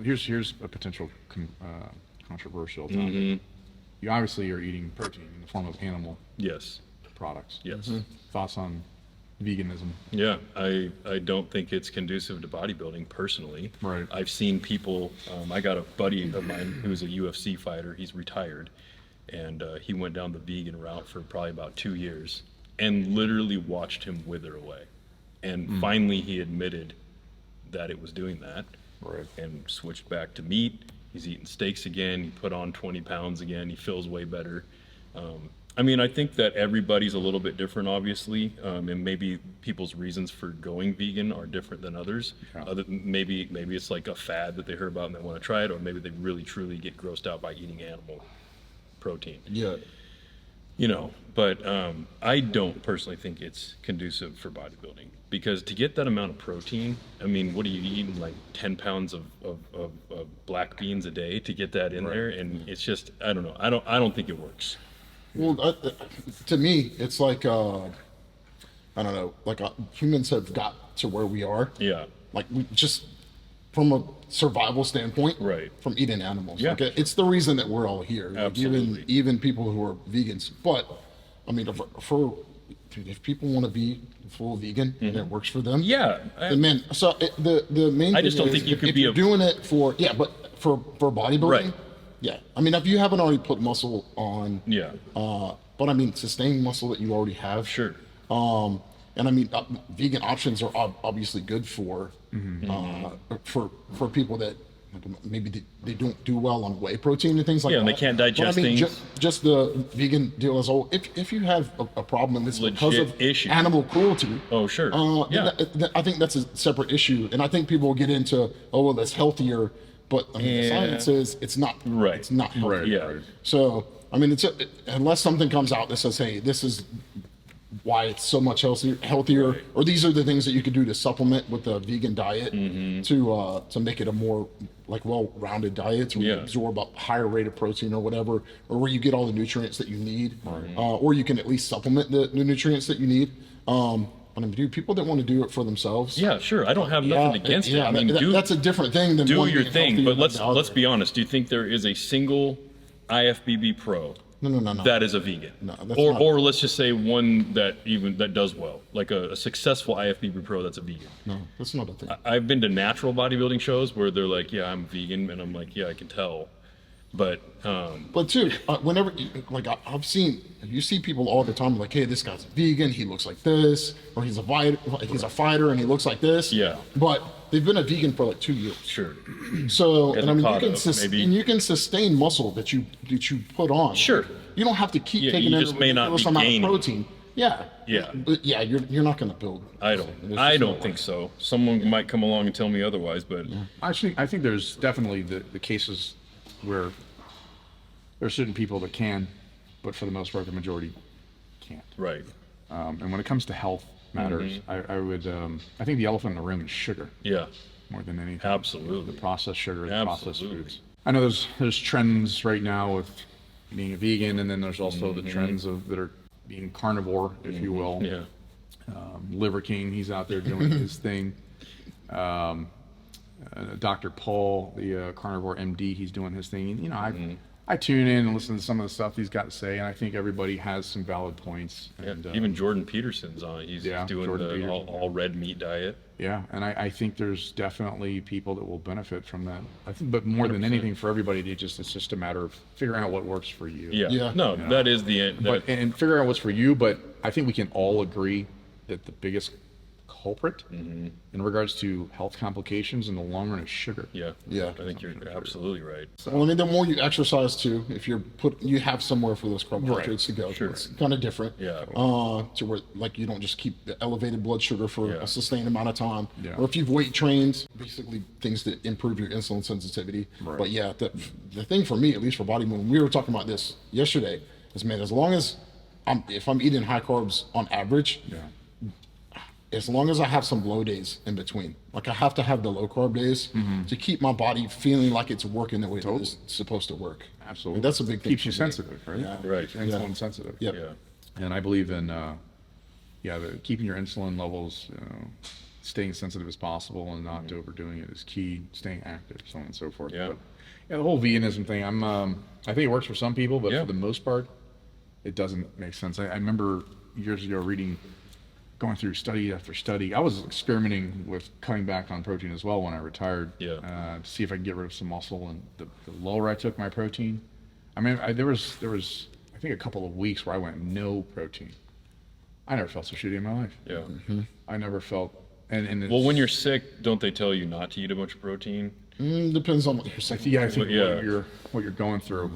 here's a potential controversial topic. You obviously are eating protein in the form of animal Yes. products. Yes. Thoughts on veganism? Yeah, I don't think it's conducive to bodybuilding personally. Right. I've seen people, I got a buddy of mine who's a UFC fighter, he's retired, and he went down the vegan route for probably about 2 years and literally watched him wither away. And finally he admitted that it was doing that, Right. and switched back to meat. He's eating steaks again, he put on 20 pounds again, he feels way better. I mean, I think that everybody's a little bit different, obviously, and maybe people's reasons for going vegan are different than others. Yeah. Maybe it's like a fad that they heard about and they want to try it, or maybe they really truly get grossed out by eating animal protein. Yeah. You know, but I don't personally think it's conducive for bodybuilding, because to get that amount of protein, I mean, what are you eating, like 10 pounds of black beans a day to get that in there? And it's just, I don't know. I don't think it works. Well, to me, it's like I don't know. Like humans have got to where we are. Yeah. Like we just from a survival standpoint. Right. From eating animals. Yeah. Like it's the reason that we're all here. Like Absolutely. even people who are vegans. But I mean, if people want to be full vegan and it works for them. Yeah. Then man, so the main. I thing just don't is, think you could if be you're doing it for for bodybuilding. Right. Yeah, I mean, if you haven't already put muscle on, Yeah. but I mean, sustained muscle that you already have. Sure. And I mean, vegan options are obviously good for people that maybe they don't do well on whey protein and things like that. Yeah, and they can't digest but I mean, things. Just the vegan deal as a whole. If you have a problem and it's because Legit of issue. animal cruelty. Oh, sure. Yeah. I think that's a separate issue, and I think people will get into, oh well, that's healthier. But I mean, the science says it's not. Right. It's not healthy. Right. Yeah. So I mean, unless something comes out that says, "Hey, this is why it's so much healthier," Right. or these are the things that you could do to supplement with a vegan diet to make it a more like well-rounded diet, where you absorb a higher rate of protein or whatever, or where you get all the nutrients that you need, or you can at least supplement the nutrients that you need. But I mean, dude, people that want to do it for themselves. Yeah, sure. I don't have nothing against it. I mean, that's a different thing than do one your being thing. healthy But and let's healthy. be honest. Do you think there is a single IFBB pro No. that is a vegan? No, that's or not. or let's just say one that does well, like a successful IFBB pro that's a vegan. No, that's not a thing. I've been to natural bodybuilding shows where they're like, yeah, I'm vegan, and I'm like, yeah, I can tell. But But too, whenever I've seen, you see people all the time like, hey, this guy's vegan, he looks like this, or he's a fighter and he looks like this. Yeah. But they've been a vegan for like 2 years. sure. So, and I mean, Avocado, maybe. you can sustain muscle that you put on. Sure. You don't have to keep Yeah, taking you in just a may not ridiculous be amount gaining. of protein. Yeah. Yeah. But yeah, you're not going to build. I There's don't just no way. think so. Someone might come along and tell me otherwise, but Actually, I think there's definitely the cases where there's certain people that can, but for the most part, the majority can't. right. And when it comes to health matters, I think the elephant in the room is sugar Yeah. more than anything. Absolutely. The processed sugar, the processed Absolutely. foods. I know there's trends right now with being a vegan, and then there's also the trends that are being carnivore, if you will. Yeah. Liver King, he's out there doing his thing. Dr. Paul, the carnivore MD, he's doing his thing. You know, I tune in and listen to some of the stuff he's got to say, and I think everybody has some valid points. Yeah, And, even Jordan Peterson's on. He's yeah, doing Jordan the Peterson, all red meat diet. yeah, and I think there's definitely people that will benefit from that. I think, but more than anything, for everybody, it's just a matter of figuring out what works for you. Yeah. Yeah. No, that is the end. But and figuring out what's for you. But I think we can all agree that the biggest culprit in regards to health complications in the long run is sugar. Yeah. Yeah. I think you're absolutely right. Well, I mean, the more you exercise too, if you have somewhere for those carbohydrates to go. Sure. It's kind of different. Yeah. To where like you don't just keep the elevated blood sugar for Yeah. a sustained amount of time. Yeah. Or if you've weight trained, basically things that improve your insulin sensitivity. Right. But yeah, the thing for me, at least for bodybuilding, we were talking about this yesterday, is man, as long as if I'm eating high carbs on average, Yeah. as long as I have some low days in between, like I have to have the low carb days to keep my body feeling like it's working the way that it's supposed to work. Absolutely. And that's a big thing. Keeps you for me. sensitive, right? Yeah. Right. Keeps your insulin sensitive. Yep. Yeah. And I believe in keeping your insulin levels staying sensitive as possible and not overdoing it is key. Staying active, so on and so forth. Yeah. But, yeah, the whole veganism thing. I think it works for some people, but Yeah. for the most part, it doesn't make sense. I remember years ago going through study after study. I was experimenting with cutting back on protein as well when I retired. Yeah. To see if I could get rid of some muscle. And the lower I took my protein, I mean, there was I think a couple of weeks where I went no protein. I never felt so shitty in my life. Yeah. I never felt. And it's, Well, when you're sick, don't they tell you not to eat a bunch of protein? Depends on what you're saying. yeah, I think Yeah. what you're going through.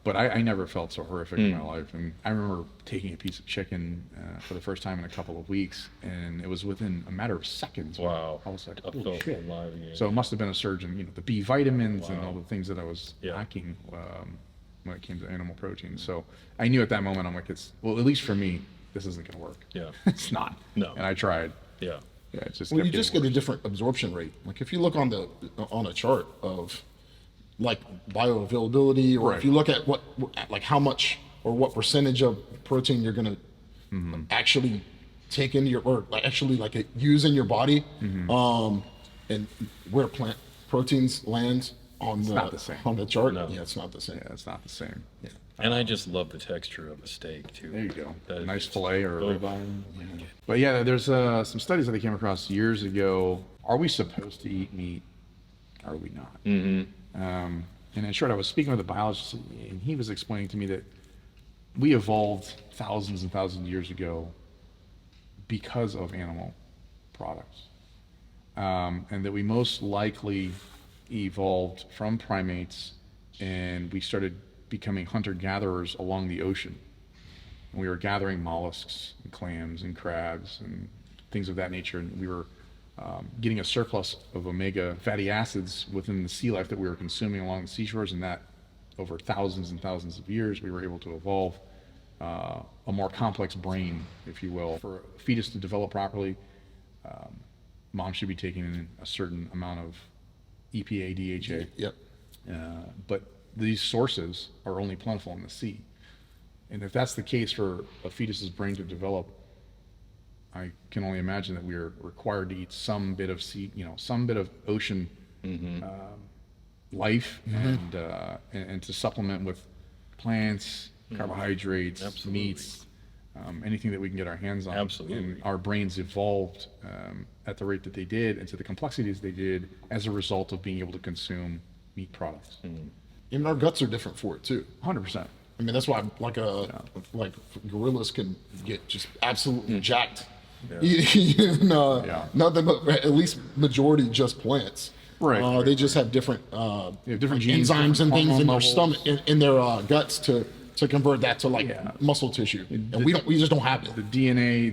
But I never felt so horrific in my life. And I remember taking a piece of chicken for the first time in a couple of weeks, and it was within a matter of seconds. Wow. I was like, I holy felt shit. alive again. So it must have been a surge in, the B vitamins and Wow. all the things that I was Yeah. lacking when it came to animal protein. So I knew at that moment, I'm like, well, at least for me, this isn't going to work. Yeah. It's not. No. And I tried. Yeah. Yeah, it just Well, kept you just getting get a worse. different absorption rate. Like if you look on a chart of like bioavailability, or Right. if you look at like how much or what percentage of protein you're gonna actually take into your, or like actually like use in your body, and where plant proteins land on not the same. on the chart, No. yeah, it's not the same. Yeah, it's not the same. Yeah. And I just love the texture of a steak too. There you go. That is Nice just- fillet or a Oh. ribeye. But yeah, there's some studies that I came across years ago. Are we supposed to eat meat? Are we not? And in short, I was speaking with a biologist, and he was explaining to me that we evolved thousands and thousands of years ago because of animal products, and that we most likely evolved from primates, and we started becoming hunter-gatherers along the ocean. And we were gathering mollusks and clams and crabs and things of that nature, and we were getting a surplus of omega fatty acids within the sea life that we were consuming along the seashores, and that over thousands and thousands of years we were able to evolve a more complex brain, if you will. For a fetus to develop properly, mom should be taking in a certain amount of EPA, DHA, Yep. but these sources are only plentiful in the sea. And if that's the case for a fetus's brain to develop, I can only imagine that we are required to eat some bit of sea, some bit of ocean life, and to supplement with plants, carbohydrates, Absolutely. meats, anything that we can get our hands on. Absolutely. And our brains evolved at the rate that they did, and to the complexities they did, as a result of being able to consume meat products. Even our guts are different for it too. 100%. I mean, that's why like gorillas can get just absolutely jacked. Eating Yeah. nothing but at least majority just plants. Right. They just have different different genes, enzymes and different things in hormone their levels. stomach, in their guts to convert that to like Yeah. muscle tissue, and we just don't have it. The DNA,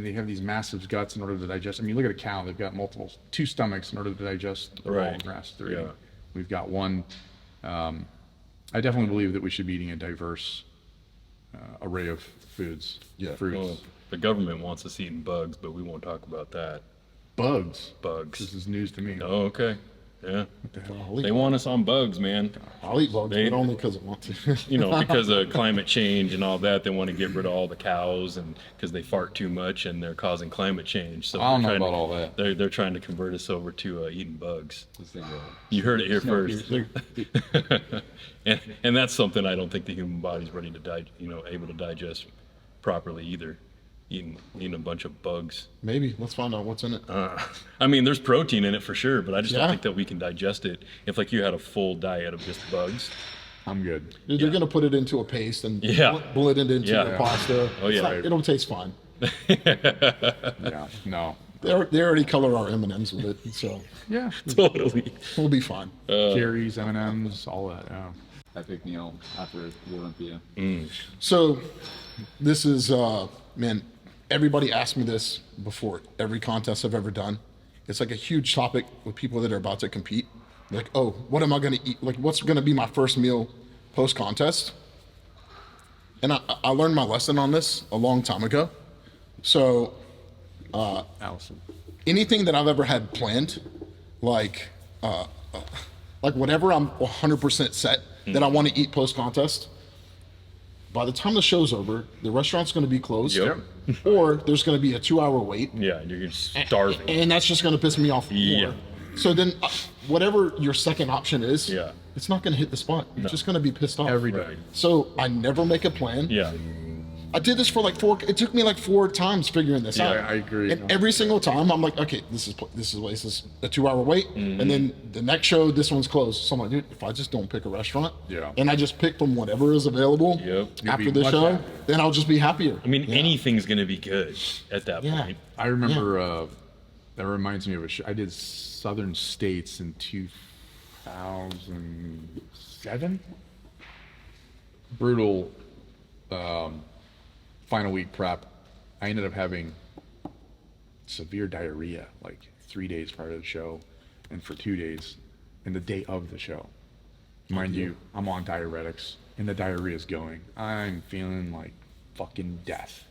they have these massive guts in order to digest. I mean, look at a cow; they've got two stomachs in order to digest the raw Right. grass they're eating. Yeah. We've got one. I definitely believe that we should be eating a diverse array of foods, Yeah. fruits, Well, the government wants us eating bugs, but we won't talk about that. bugs. Bugs. This is news to me. Oh, okay. Yeah. I'll They eat, want us on bugs, man. I'll eat bugs, they- but only because I want to. Because of climate change and all that, they want to get rid of all the cows, and because they fart too much and they're causing climate change. So I don't they're know trying about all that. They're trying to convert us over to eating bugs. You heard it here first. And that's something I don't think the human body's ready to able to digest properly either. Eating a bunch of bugs. Maybe let's find out what's in it. I mean, there's protein in it for sure, but I just Yeah. don't think that we can digest it if like you had a full diet of just bugs. I'm good. They're gonna put it into a paste and Yeah. blend it into Yeah. the pasta. Oh, yeah. It'll taste fine. Yeah. No. They already color our M&Ms with it, so Yeah. Totally. we'll be fine. Cherries, M&Ms, all that. Yeah. Epic meal after the Olympia. So this is man, everybody asked me this before every contest I've ever done. It's like a huge topic with people that are about to compete. Like, oh, what am I gonna eat? Like, what's gonna be my first meal post contest? And I learned my lesson on this a long time ago. So Allison. anything that I've ever had planned, like whatever I'm 100% set that I want to eat post contest, by the time the show's over, the restaurant's going to be closed, Yep. or there's going to be a 2-hour wait, Yeah, you're starving. and that's just going to piss me off Yeah. more. So then, whatever your second option is, Yeah. it's not going to hit the spot. You're just going to be pissed off Every day. Right. So I never make a plan. Yeah. I did this for like it took me like 4 times figuring this out. I agree. And every single time I'm like, okay, this is a 2-hour wait. Mm-hmm. And then the next show, this one's closed. So I'm like, dude, if I just don't pick a restaurant, Yeah. and I just pick from whatever is available Yep. after You'll be the much show, happier. then I'll just be happier. I mean, anything's gonna be good at that Yeah. point. I remember that reminds me of a show. I did Southern States in 2007. Brutal final week prep. I ended up having severe diarrhea like 3 days prior to the show and for 2 days and the day of the show. Mind you, I'm on diuretics and the diarrhea is going. I'm feeling like fucking death.